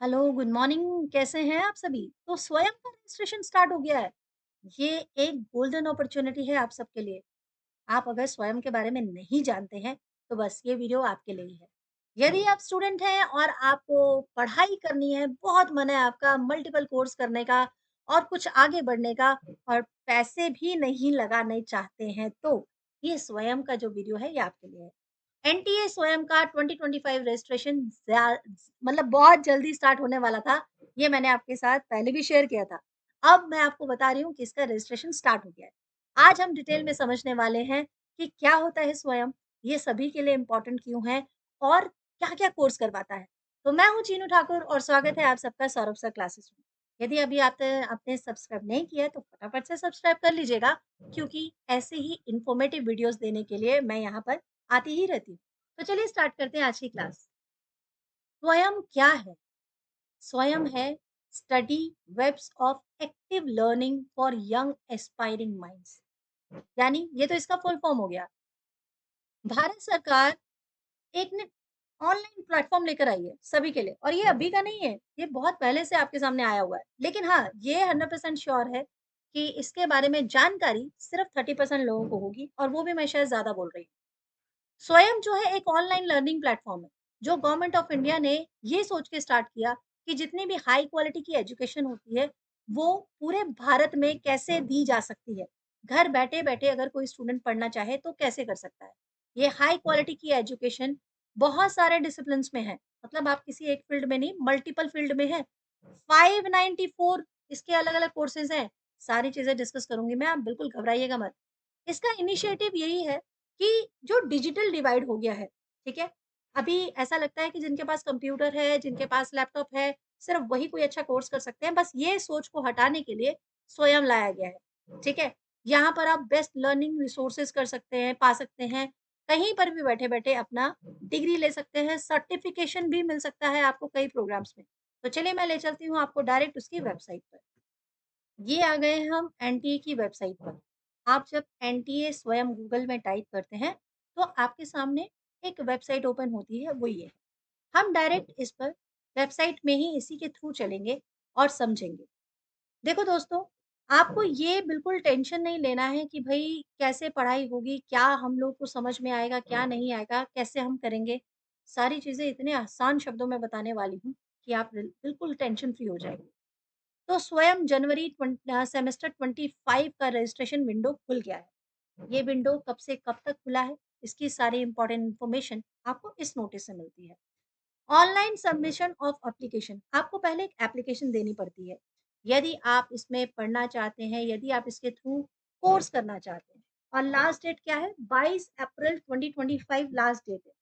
Hello, good morning. कैसे हैं आप सभी? तो स्वयं का रजिस्ट्रेशन स्टार्ट हो गया है। ये एक गोल्डन अपॉर्च्युनिटी है आप सबके लिए। आप अगर स्वयं के बारे में नहीं जानते हैं, तो बस ये वीडियो आपके लिए ही है। यदि आप स्टूडेंट हैं और आपको पढ़ाई करनी है, बहुत मन है आपका मल्टीपल कोर्स करने का और कुछ आगे बढ़ने का और पैसे भी नहीं लगाने चाहते हैं, तो ये स्वयं का जो वीडियो है, ये आपके लिए है। एनटीए स्वयं का 2025 रजिस्ट्रेशन मतलब बहुत जल्दी स्टार्ट होने वाला था। ये मैंने आपके साथ पहले भी शेयर किया था। अब मैं आपको बता रही हूँ कि इसका रजिस्ट्रेशन स्टार्ट हो गया है। आज हम डिटेल में समझने वाले हैं कि क्या होता है स्वयं, ये सभी के लिए इम्पोर्टेंट क्यों है और क्या-क्या कोर्स करवाता है। तो मैं हूँ चीनू ठाकुर और स्वागत है आप सबका सौरभ सर क्लासेस में। यदि अभी आपने सब्सक्राइब नहीं किया है तो फटाफट से सब्सक्राइब कर लीजिएगा, क्योंकि ऐसे ही इन्फॉर्मेटिव वीडियोज़ देने के लिए मैं यहाँ पर आती ही रहती हूँ। तो चलिए स्टार्ट करते हैं आज की क्लास। स्वयं क्या है? स्वयं है study webs of active learning for young aspiring minds. यानी ये तो इसका फुल फॉर्म हो गया। भारत सरकार एक ने ऑनलाइन प्लेटफॉर्म लेकर आई है सभी के लिए, और ये अभी का नहीं है, ये बहुत पहले से आपके सामने आया हुआ है। लेकिन हाँ, ये 100% श्योर है कि इसके बारे में जानकारी सिर्फ 30% लोगों को होगी, और वो भी मैं शायद ज्यादा बोल रही हूँ। स्वयं जो है एक ऑनलाइन लर्निंग प्लेटफॉर्म है, जो गवर्नमेंट ऑफ इंडिया ने ये सोच के स्टार्ट किया कि जितनी भी हाई क्वालिटी की एजुकेशन होती है, वो पूरे भारत में कैसे दी जा सकती है। घर बैठे-बैठे अगर कोई स्टूडेंट पढ़ना चाहे तो कैसे कर सकता है। ये हाई क्वालिटी की एजुकेशन बहुत सारे डिसिप्लिन्स में है। मतलब आप किसी एक फील्ड में नहीं, मल्टीपल फील्ड में है। 594 इसके अलग-अलग कोर्सेज़ हैं। सारी चीज़ें डिस्कस करूँगी मैं, आप बिल्कुल घबराइएगा मत। इसका इनिशिएटिव यही है कि जो डिजिटल डिवाइड हो गया है, ठीक है? अभी ऐसा लगता है कि जिनके पास कंप्यूटर है, जिनके पास लैपटॉप है, सिर्फ़ वही कोई अच्छा कोर्स कर सकते हैं। बस ये सोच को हटाने के लिए स्वयं लाया गया है, ठीक है? यहाँ पर आप बेस्ट लर्निंग रिसोर्सेज़ कर सकते हैं, पा सकते हैं। कहीं पर भी बैठे-बैठे अपना डिग्री ले सकते हैं, सर्टिफ़िकेशन भी मिल सकता है आपको कई प्रोग्राम्स में। तो चलिए मैं ले चलती हूँ आपको डायरेक्ट उसकी वेबसाइट पर। ये आ गए हम एनटीए की वेबसाइट पर। आप जब एनटीए स्वयं गूगल में टाइप करते हैं, तो आपके सामने एक वेबसाइट ओपन होती है, वो ये है। हम डायरेक्ट इस पर वेबसाइट में ही इसी के थ्रू चलेंगे और समझेंगे। देखो दोस्तों, आपको ये बिल्कुल टेंशन नहीं लेना है कि भई कैसे पढ़ाई होगी, क्या हम लोग को समझ में आएगा, क्या नहीं आएगा, कैसे हम करेंगे। सारी चीज़ें इतने आसान शब्दों में बताने वाली हूँ कि आप बिल्कुल टेंशन फ्री हो जाएँगे। तो स्वयं जनवरी सेमेस्टर 25 का रजिस्ट्रेशन विंडो खुल गया है। ये विंडो कब से कब तक खुला है, इसकी सारी इम्पोर्टेंट इन्फॉर्मेशन आपको इस नोटिस से मिलती है। ऑनलाइन सबमिशन ऑफ एप्लीकेशन, आपको पहले एक एप्लीकेशन देनी पड़ती है। यदि आप इसमें पढ़ना चाहते हैं, यदि आप इसके थ्रू कोर्स करना चाहते हैं, और लास्ट डेट क्या है? 22 अप्रैल 2025 लास्ट डेट है।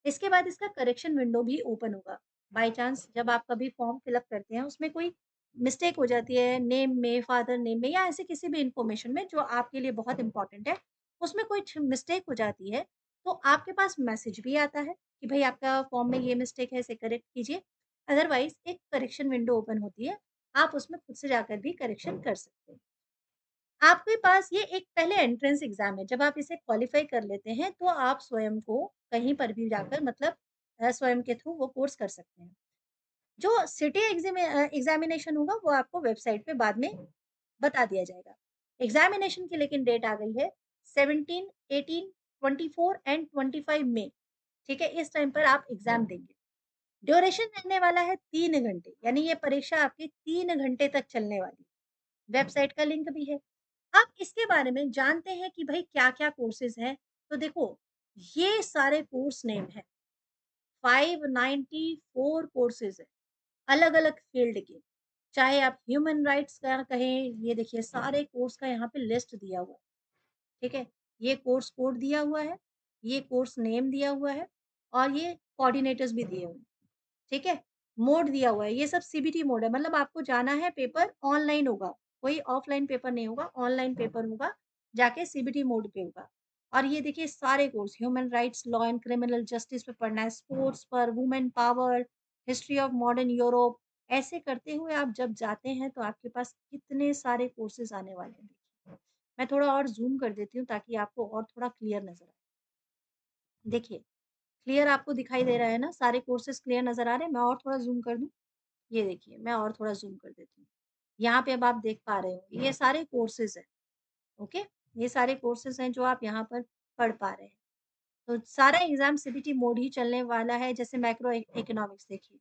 इसके बाद इसका करेक्शन विंडो भी ओपन होगा। बाय चांस जब आप कभी फॉर्म फिल अप करते हैं, उसमें कोई मिस्टेक हो जाती है नेम में, फादर नेम में, या ऐसे किसी भी इन्फॉर्मेशन में जो आपके लिए बहुत इम्पोर्टेंट है, उसमें कोई मिस्टेक हो जाती है, तो आपके पास मैसेज भी आता है कि भई आपका फॉर्म में ये मिस्टेक है, इसे करेक्ट कीजिए। अदरवाइज़ एक करेक्शन विंडो ओपन होती है, आप उसमें खुद से जाकर भी करेक्शन कर सकते हैं। आपके पास ये एक पहले एंट्रेंस एग्ज़ाम है, जब आप इसे क्वालीफाई कर लेते हैं, तो आप स्वयं को कहीं पर भी जाकर मतलब स्वयं के थ्रू वो कोर्स कर सकते हैं। जो सिटी एग्ज़ामिनेशन होगा, वो आपको वेबसाइट पे बाद में बता दिया जाएगा। एग्ज़ामिनेशन की लेकिन डेट आ गई है 17, 18, 24 एंड 25 मई, ठीक है? इस टाइम पर आप एग्ज़ाम देंगे। ड्यूरेशन रहने वाला है 3 घंटे, यानी ये परीक्षा आपकी 3 घंटे तक चलने वाली है। वेबसाइट का लिंक भी है। अब इसके बारे में जानते हैं कि भई क्या-क्या कोर्सेज़ हैं। तो देखो, ये सारे कोर्स नेम हैं, 594 कोर्सेज़ हैं, अलग-अलग फ़ील्ड के। चाहे आप ह्यूमन राइट्स का कहें, ये देखिए सारे कोर्स का यहाँ पे लिस्ट दिया हुआ है, ठीक है? ये कोर्स कोड दिया हुआ है, ये कोर्स नेम दिया हुआ है, और ये कोऑर्डिनेटर्स भी दिए हुए हैं। ठीक है? मोड दिया हुआ है, ये सब सीबीटी मोड है, मतलब आपको जाना है, पेपर ऑनलाइन होगा, कोई ऑफलाइन पेपर नहीं होगा, ऑनलाइन पेपर होगा, जाके सीबीटी मोड पे होगा। और ये देखिए सारे course, human rights, law and criminal justice पे पढ़ना है, स्पोर्ट्स पर, women power, history of modern Europe, ऐसे करते हुए आप जब जाते हैं तो आपके पास कितने सारे कोर्सेज़ आने वाले हैं। मैं थोड़ा और ज़ूम कर देती हूँ ताकि आपको और थोड़ा क्लियर नज़र आए। देखिए, क्लियर आपको दिखाई दे रहा है ना? सारे कोर्सेज़ क्लियर नज़र आ रहे हैं? मैं और थोड़ा ज़ूम कर दूँ? ये देखिए, मैं और थोड़ा ज़ूम कर देती हूँ। यहाँ पे अब आप देख पा रहे हो, ये सारे कोर्सेज़ हैं, ओके? ये सारे कोर्सेज़ हैं जो आप यहाँ पर पढ़ पा रहे हैं। तो सारा एग्ज़ाम सीबीटी मोड ही चलने वाला है, जैसे मैक्रो इकोनॉमिक्स देखिए।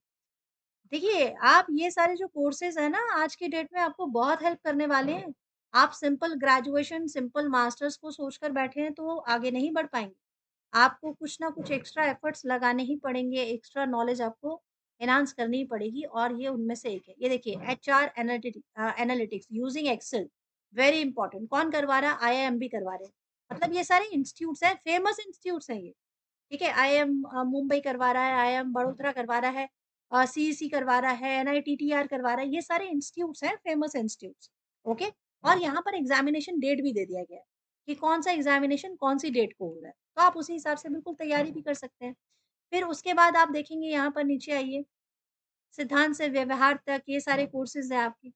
देखिए, आप ये सारे जो कोर्सेज़ हैं ना, आज की डेट में आपको बहुत हेल्प करने वाले हैं। आप सिंपल ग्रेजुएशन, सिंपल मास्टर्स को सोचकर बैठे हैं, तो आगे नहीं बढ़ पाएँगे। आपको कुछ ना कुछ एक्स्ट्रा एफर्ट्स लगाने ही पड़ेंगे, एक्स्ट्रा नॉलेज आपको एनहांस करनी ही पड़ेगी और ये उनमें से एक है। ये देखिए HR analytics using Excel very important कौन करवा रहा है? आईआईएम करवा रहे हैं। मतलब ये सारे इंस्टीट्यूट्स हैं, फेमस इंस्टीट्यूट्स हैं ये। ठीक है? आईआईएम मुंबई करवा रहा है, आईआईएम बड़ोदरा करवा रहा है, सीईसी करवा रहा है, एनआईटीटीआर करवा रहा है, ये सारे इंस्टीट्यूट्स हैं, फेमस इंस्टीट्यूट्स, ओके? और यहाँ पर एग्ज़ामिनेशन डेट भी दे दिया गया है, कि कौन-सा एग्ज़ामिनेशन कौन-सी डेट को हो रहा है। तो आप उसी हिसाब से बिल्कुल तैयारी भी कर सकते हैं। फिर उसके बाद आप देखेंगे यहाँ पर नीचे आइए, सिद्धांत से व्यवहार तक ये सारे कोर्सेज़ हैं आपके।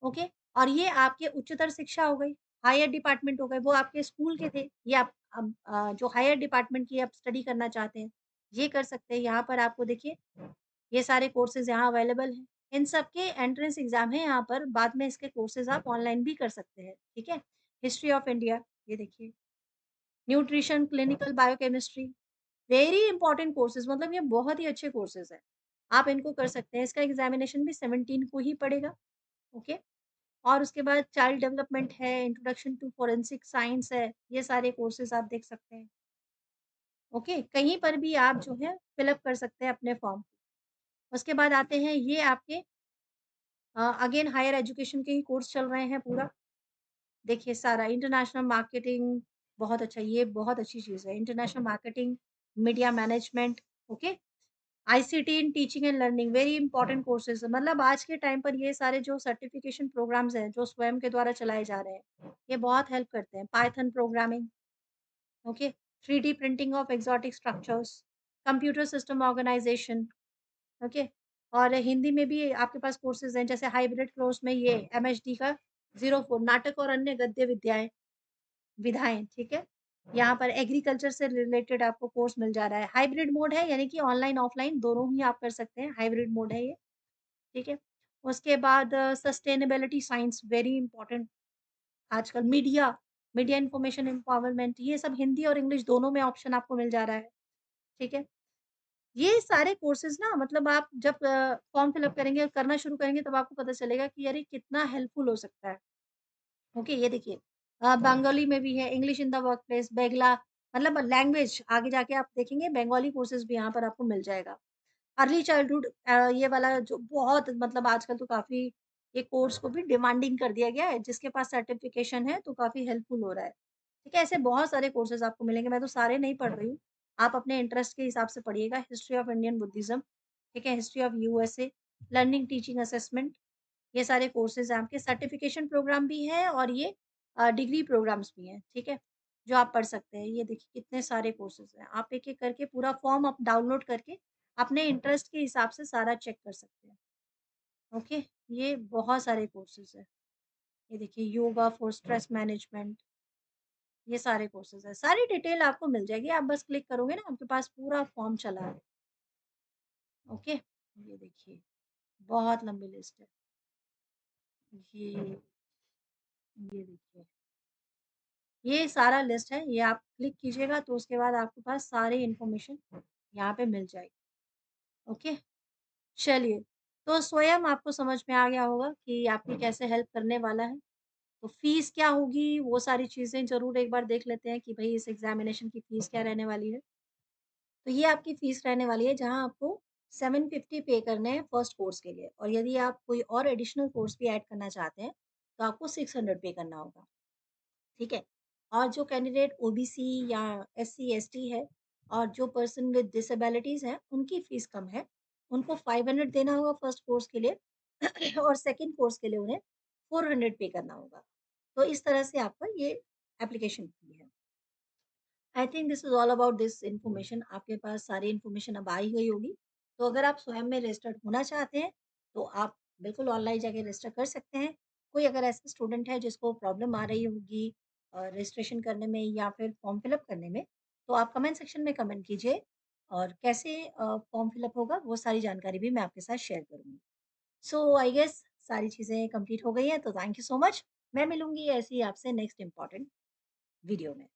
ओके? और ये आपके उच्चतर शिक्षा हो गई, हायर डिपार्टमेंट हो गए, वो आपके स्कूल के थे, ये आप अब जो हायर डिपार्टमेंट की आप स्टडी करना चाहते हैं, ये कर सकते हैं। यहाँ पर आपको देखिए, ये सारे कोर्सेज़ यहाँ अवेलेबल हैं। इन सब के एंट्रेंस एग्ज़ाम है यहाँ पर, बाद में इसके कोर्सेज़ आप ऑनलाइन भी कर सकते हैं, ठीक है? हिस्ट्री ऑफ इंडिया, ये देखिए, nutrition, clinical biochemistry, very important courses मतलब ये बहुत ही अच्छे कोर्सेज़ हैं। आप इनको कर सकते हैं। इसका एग्ज़ामिनेशन भी 17 को ही पड़ेगा, ओके? और उसके बाद चाइल्ड डेवलपमेंट है, इंट्रोडक्शन टू फोरेंसिक साइंस है, ये सारे कोर्सेज़ आप देख सकते हैं। ओके? कहीं पर भी आप जो है फिल अप कर सकते हैं अपने फॉर्म। उसके बाद आते हैं ये आपके अगेन हायर एजुकेशन के ही कोर्स चल रहे हैं पूरा। देखिए सारा इंटरनेशनल मार्केटिंग बहुत अच्छा ये बहुत अच्छी चीज़ है। International marketing, media management, okay? ICT in teaching and learning very important courses मतलब आज के टाइम पर ये सारे जो सर्टिफिकेशन प्रोग्राम्स हैं, जो स्वयं के द्वारा चलाए जा रहे हैं, ये बहुत हेल्प करते हैं। Python programming, okay? 3D printing of exotic structures, computer system organisation, okay? और हिंदी में भी आपके पास कोर्सेज़ हैं, जैसे हाइब्रिड कोर्स में ये एमएचडी का 04 नाटक और अन्य गद्य विधाएँ, ठीक है? यहाँ पर एग्रीकल्चर से रिलेटेड आपको कोर्स मिल जा रहा है। हाइब्रिड मोड है यानी कि ऑनलाइन ऑफलाइन दोनों ही आप कर सकते हैं, हाइब्रिड मोड है ये, ठीक है? उसके बाद सस्टेनेबिलिटी साइंस वेरी इंपोर्टेंट आजकल मीडिया इन्फॉर्मेशन एम्पावरमेंट ये सब हिंदी और इंग्लिश दोनों में ऑप्शन आपको मिल जा रहा है, ठीक है? ये सारे कोर्सेज़ ना मतलब आप जब फॉर्म फिल अप करेंगे और करना शुरू करेंगे तब आपको पता चलेगा कि अरे कितना हेल्पफुल हो सकता है। ओके, ये देखिए बंगाली में भी है, इंग्लिश इन द वर्कप्लेस, बेगला मतलब लैंग्वेज आगे जाके आप देखेंगे बंगाली कोर्सेज़ भी यहाँ पर आपको मिल जाएगा। अर्ली चाइल्डहुड ये वाला जो बहुत मतलब आजकल तो काफ़ी ये कोर्स को भी डिमांडिंग कर दिया गया है, जिसके पास सर्टिफ़िकेशन है तो काफ़ी हेल्पफुल हो रहा है। ठीक है, ऐसे बहुत सारे कोर्सेज़ आपको मिलेंगे, मैं तो सारे नहीं पढ़ रही हूँ। आप अपने इंटरेस्ट के हिसाब से पढ़िएगा, हिस्ट्री ऑफ इंडियन बुद्धिज़्म, ठीक है, history of USA, learning teaching assessment ये सारे कोर्सेज़ हैं आपके सर्टिफ़िकेशन प्रोग्राम भी है और ये डिग्री प्रोग्राम्स भी हैं, ठीक है? जो आप पढ़ सकते हैं। ये देखिए कितने सारे कोर्सेज़ हैं। आप एक-एक करके पूरा फॉर्म आप डाउनलोड करके अपने इंटरेस्ट के हिसाब से सारा चेक कर सकते हैं, ओके? ये बहुत सारे कोर्सेज़ हैं। ये देखिए योगा फॉर स्ट्रेस मैनेजमेंट, ये सारे कोर्सेज़ हैं। सारी डिटेल आपको मिल जाएगी, आप बस क्लिक करोगे ना आपके पास पूरा फॉर्म चला है, ओके? ये देखिए, बहुत लंबी लिस्ट है। ये ये देखिए। ये सारा लिस्ट है, ये आप क्लिक कीजिएगा तो उसके बाद आपके पास सारी इन्फॉर्मेशन यहाँ पे मिल जाएगी, ओके? चलिए, तो स्वयं आपको समझ में आ गया होगा कि आपकी कैसे हेल्प करने वाला है। तो फ़ीस क्या होगी, वो सारी चीज़ें ज़रूर एक बार देख लेते हैं कि भई इस एग्ज़ामिनेशन की फ़ीस क्या रहने वाली है। तो ये आपकी फ़ीस रहने वाली है जहाँ आपको 750 पे करने हैं फर्स्ट कोर्स के लिए और यदि आप कोई और एडिशनल कोर्स भी ऐड करना चाहते हैं, तो आपको 600 पे करना होगा। ठीक है? और जो कैंडिडेट ओबीसी या एससी, एसटी है और जो पर्सन विद डिसेबिलिटीज़ हैं, उनकी फ़ीस कम है। उनको 500 देना होगा फर्स्ट कोर्स के लिए और सेकंड कोर्स के लिए उन्हें 400 पे करना होगा। तो इस तरह से आपका ये एप्लीकेशन फ़ी है। I think this is all about this information आपके पास सारी इन्फॉर्मेशन अब आ ही गई होगी। तो अगर आप स्वयं में रजिस्टर्ड होना चाहते हैं, तो आप बिल्कुल ऑनलाइन जाके रजिस्टर कर सकते हैं। कोई अगर ऐसा स्टूडेंट है जिसको प्रॉब्लम आ रही होगी रजिस्ट्रेशन करने में या फिर फॉर्म फिल अप करने में, तो आप कमेंट सेक्शन में कमेंट कीजिए और कैसे फॉर्म फिल अप होगा, वो सारी जानकारी भी मैं आपके साथ शेयर करूँगी। सो आई गेस सारी चीज़ें कंप्लीट हो गई हैं, तो थैंक यू सो मच। मैं मिलूँगी ऐसे ही आपसे नेक्स्ट इम्पोर्टेंट वीडियो में।